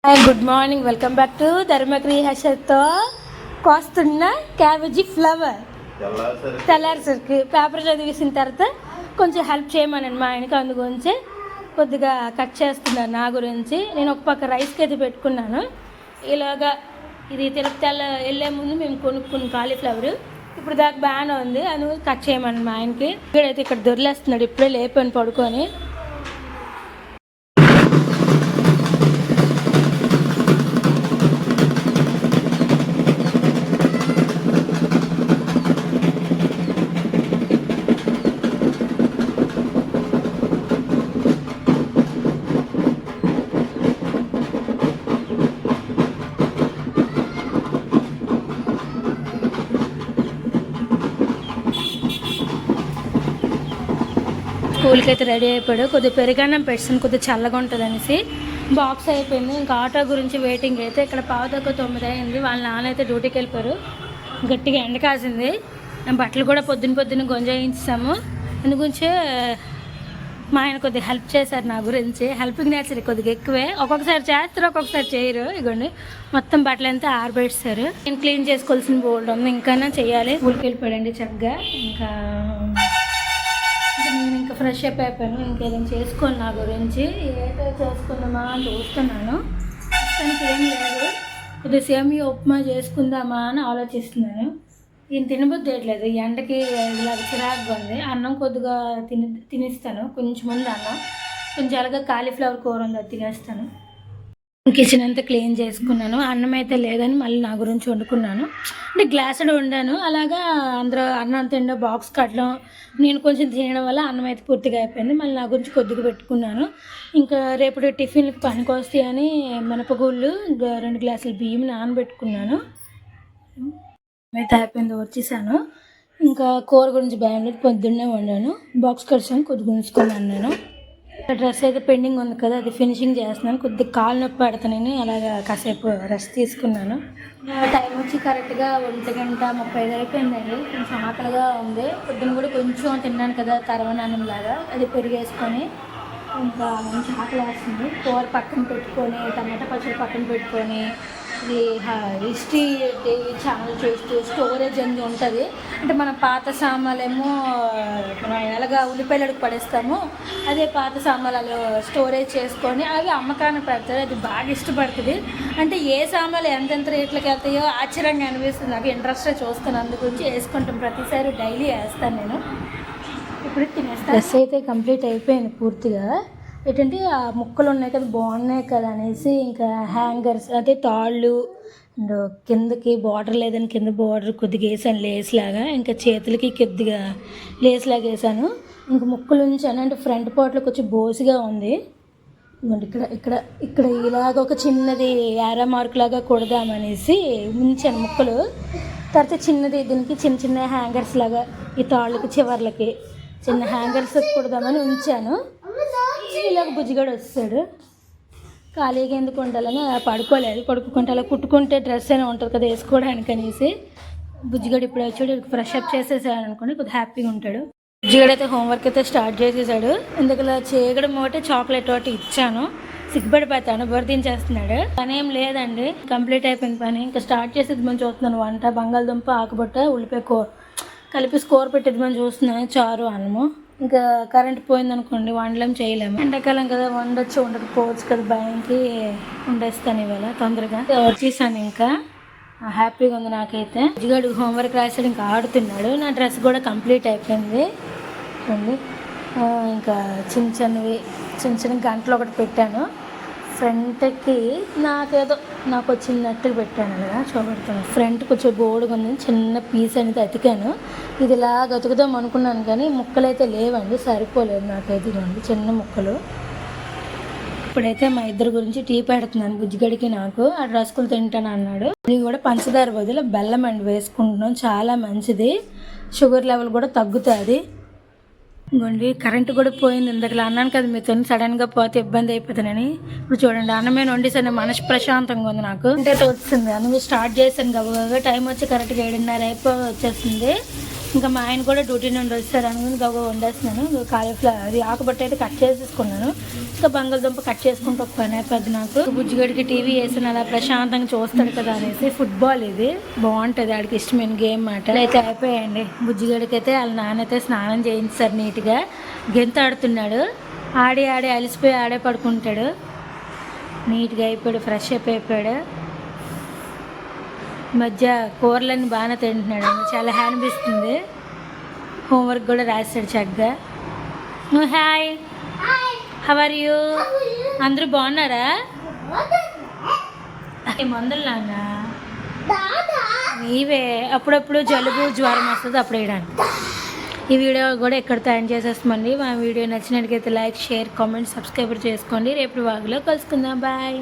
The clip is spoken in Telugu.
Hi good morning, welcome back to ధర్మక్రియ హర్షతో కోస్తున్న క్యాబేజీ ఫ్లవర్. తెల్లారిసరికి పేపర్ చదివేసిన తర్వాత కొంచెం హెల్ప్ చేయమనండి మా ఆయనకి, అందు గురించి కొద్దిగా కట్ చేస్తున్నాను. నా గురించి నేను ఒక పక్క రైస్కి అయితే పెట్టుకున్నాను. ఇలాగా ఇది తిరుపతి వెళ్ళే ముందు మేము కొనుక్కున్న కాలీఫ్లవర్ ఇప్పుడు దాకా బాగానే ఉంది, అందుకు కట్ చేయమని మా ఆయనకి. ఇక్కడైతే ఇక్కడ దొరిలేస్తున్నాడు, ఇప్పుడే లేపాను పడుకొని. స్కూల్కి అయితే రెడీ అయిపోయాడు. కొద్దిగా పెరుగన్నం పెట్టాను, కొద్దిగా చల్లగా ఉంటుంది అనేసి. బాక్స్ అయిపోయింది. ఇంకా ఆటో గురించి వెయిటింగ్. అయితే ఇక్కడ 8:15 అయింది. వాళ్ళ నాన్న అయితే డ్యూటీకి వెళ్ళిపోయారు. గట్టిగా ఎండ కాసింది. బట్టలు కూడా పొద్దున్న గొంజాయించాము. అందుగురించే మా ఆయన కొద్దిగా హెల్ప్ చేశారు నా గురించి. హెల్పింగ్ నేచర్ కొద్దిగా ఎక్కువే. ఒక్కొక్కసారి చేస్తారు, ఒక్కొక్కసారి చేయరు. ఇగోండి మొత్తం బట్టలు అంతా ఆరబెట్టారు. నేను క్లీన్ చేసుకోవాల్సిన బోల్డ్ ఉంది, ఇంకా చేయాలి. స్కూల్కి వెళ్ళిపోయాడండి చక్కగా. నేను ఇంకా ఫ్రెష్ అప్ అయిపోయాను. ఇంకేదైనా చేసుకోను నా గురించి. ఏదో చేసుకుందామా అని చూస్తున్నాను. ప్రస్తుతానికి ఏం లేదు. కొద్దిగా సేమియా ఉప్మా చేసుకుందామా అని ఆలోచిస్తున్నాను. ఈయన తినబుద్ధి వేయట్లేదు, ఈ ఎండకి ఇలా చిరాకుగా ఉంది. అన్నం కొద్దిగా తినేస్తాను, కొంచెం ముందు అన్నం కొంచెం అలాగా కాలీఫ్లవర్ కూర ఉంది, అది తినేస్తాను. కిచెన్ అంతా క్లీన్ చేసుకున్నాను. అన్నం అయితే లేదని మళ్ళీ నా గురించి వండుకున్నాను. అంటే గ్లాసుడు వండాను. అలాగా అందరూ అన్నం తినడం, బాక్స్ కట్టడం, నేను కొంచెం తినడం వల్ల అన్నం అయితే పూర్తిగా అయిపోయింది. మళ్ళీ నా గురించి కొద్దిగా పెట్టుకున్నాను. ఇంకా రేపటి టిఫిన్కి పనికొస్తాయి అని మినపగుళ్ళు 2 గ్లాసుల బియ్యం నానబెట్టుకున్నాను. అయితే అయిపోయింది, వచ్చేసాను. ఇంకా కూర గురించి భయం లేదు, పొద్దున్నే వండాను. బాక్స్ కట్టాను, కొద్దిగా ఉంచుకున్నాను. నేను డ్రెస్ అయితే పెండింగ్ ఉంది కదా, అది ఫినిషింగ్ చేస్తున్నాను. కొద్దిగా కాలు నొప్పి పెడతానని అలాగా కాసేపు రెస్ట్ తీసుకున్నాను. టైం వచ్చి కరెక్ట్గా 1:35 అయిపోయిందండి. కొంచెం ఆకలిగా ఉంది. పొద్దున్న కూడా కొంచెం తిన్నాను కదా తరవనాన్నంలాగా, అది పెరిగేసుకొని ఇంకా మంచి ఆకలి వేస్తుంది. కూర పక్కన పెట్టుకొని, టమాటా పచ్చడి పక్కన పెట్టుకొని, ఇది హిస్టరీ ఛానల్ చూస్తూ స్టోరేజ్ అనేది ఉంటుంది. అంటే మన పాత సామాన్లేమో మనం ఎలాగా ఉల్లిపాయలకు పడేస్తామో అదే పాత సామాన్లు స్టోరేజ్ చేసుకొని అవి అమ్మకాన్ని పెడతారు. అది బాగా ఇష్టపడుతుంది. అంటే ఏ సామాన్లు ఎంతెంత రేట్లకి వెళ్తాయో ఆశ్చర్యంగా అనిపిస్తుంది. నాకు ఇంట్రెస్ట్గా చూస్తాను, అందుగురించి వేసుకుంటాం. ప్రతిసారి డైలీ వేస్తాను నేను. ఇప్పుడు తినేస్తాను. డ్రెస్ అయితే కంప్లీట్ అయిపోయింది పూర్తిగా. ఏంటంటే ఆ ముక్కలు ఉన్నాయి కదా, బాగున్నాయి కదా అనేసి ఇంకా హ్యాంగర్స్ అదే తాళ్ళు అండ్ కిందకి బార్డర్ లేదని కింద బార్డర్ కొద్దిగా వేసాను లేస్ లాగా. ఇంకా చేతులకి కొద్దిగా లేస్ లాగా వేసాను. ఇంకా ముక్కలు ఉంచాను. అంటే ఫ్రంట్ పార్ట్లో కొంచెం బోసిగా ఉంది. ఇక్కడ ఇక్కడ ఇక్కడ ఇలాగ ఒక చిన్నది యారా మార్క్ లాగా కొడదామనేసి ఉంచాను ముక్కలు. తర్వాత చిన్నది దీనికి చిన్న చిన్న హ్యాంగర్స్ లాగా ఈ తాళ్ళకి చివర్లకి చిన్న హ్యాంగర్స్ కుడదామని ఉంచాను. ఇలాగ బుజ్జిగాడు వస్తాడు. ఖాళీగా ఎందుకు ఉండాలని పడుకోలేదు. పడుకుంటే అలా కుట్టుకుంటే డ్రెస్ అయినా ఉంటుంది కదా వేసుకోవడానికి అనేసి. బుజ్జిగాడు ఇప్పుడు వచ్చాడు, ఫ్రెష్ అప్ చేసేసాడు అనుకోండి, కొద్దిగా హ్యాపీగా ఉంటాడు. బుజ్జిగాడు అయితే హోంవర్క్ అయితే స్టార్ట్ చేసేసాడు. ఎందుకలా చేయడం ఒకటి చాక్లెట్ ఒకటి ఇచ్చాను. సిగ్గుపడిపోతాను, బొరదించేస్తున్నాడు. పని ఏం లేదండి, కంప్లీట్ అయిపోయింది పని. ఇంకా స్టార్ట్ చేసేది మనం చూస్తున్నాను. వంట బంగాళదుంప ఆకుబుట్ట ఉల్లిపాయ కూర కలిపి స్కోర్ పెట్టేది మనం చూస్తున్నాను. చారు అన్నము. ఇంకా కరెంట్ పోయిందనుకోండి వండలేం చేయలేము. ఎండాకాలం కదా, వండొచ్చు ఉండకపోవచ్చు కదా, భయంకి వండేస్తాను ఇవాళ తొందరగా. వచ్చేసాను. ఇంకా హ్యాపీగా ఉంది నాకైతే. బుజ్జిగాడు హోంవర్క్ రాసాడు, ఇంకా ఆడుతున్నాడు. నా డ్రెస్ కూడా కంప్లీట్ అయిపోయింది. చూడండి, ఇంకా చిన్న చిన్న గంటలు ఒకటి పెట్టాను ఫ్రంట్కి. నాకు వచ్చినట్టుగా పెట్టాను కదా, చూపెడతాను. ఫ్రంట్ కొంచెం బోర్డుగా ఉంది, చిన్న పీస్ అనేది అతికాను. ఇది ఇలాగ అతుకుదాం అనుకున్నాను కానీ ముక్కలు అయితే లేవండి, సరిపోలేదు నాకైతే. ఇవ్వండి చిన్న ముక్కలు. ఇప్పుడైతే మా ఇద్దరి గురించి టీ పెడుతున్నాను. బుజ్జిగడికి నాకు. ఆ రస్కులు తింటాను అన్నాడు. ఇది కూడా పంచదార బదులు బెల్లం అండి వేసుకుంటున్నాం, చాలా మంచిది. షుగర్ లెవెల్ కూడా తగ్గుతుంది. ఇంకోండి కరెంటు కూడా పోయింది. ఇందాకలా అన్నాను కదా మీతో సడన్గా పోతే ఇబ్బంది అయిపోతానని. ఇప్పుడు చూడండి అన్నమే వండేసాను, మనసు ప్రశాంతంగా ఉంది నాకు. అంటే వచ్చింది అన్నం స్టార్ట్ చేశాను గబగబా. టైం వచ్చి కరెక్ట్గా 7:30 వచ్చేస్తుంది. ఇంకా మా ఆయన కూడా డ్యూటీ నుండి వస్తారు అనుకుని గబా వండేస్తున్నాను. కాలీఫ్లవర్ అది ఆకుబట్టి అయితే కట్ చేసేసుకున్నాను. ఇంకా బంగాళదుంప కట్ చేసుకుంటూ ఒక పని అయిపోద్ది నాకు. బుజ్జిగడికి టీవీ వేసిన అలా ప్రశాంతంగా చూస్తాడు కదా అనేసి. ఫుట్బాల్ ఇది బాగుంటుంది, ఆడికి ఇష్టమైన గేమ్ మాట. అయితే అయిపోయాయండి. బుజ్జిగడికి అయితే వాళ్ళ నాన్నైతే స్నానం చేయించారు నీట్గా. గెంత ఆడుతున్నాడు, ఆడి ఆడి అలిసిపోయి ఆడే పడుకుంటాడు. నీట్గా అయిపోయాడు, ఫ్రెష్ అయిపోయాడు. మధ్య కూరలన్నీ బాగానే తింటున్నాడు, చాలా హ్యాపీ అనిపిస్తుంది. హోంవర్క్ కూడా రాశాడు చక్కగా. Hi, how are you? అందరూ బాగున్నారా? మందులు నాన్న ఇవే, అప్పుడప్పుడు జలుబు జ్వరం వస్తుంది అప్పుడు వేయడానికి. ఈ వీడియో కూడా ఎక్కడితో ఎండ్ చేసేస్తామండి. మా వీడియో నచ్చినట్లయితే లైక్, షేర్, కామెంట్, సబ్స్క్రైబ్ చేసుకోండి. రేపు వాగులో కలుసుకుందాం. బాయ్.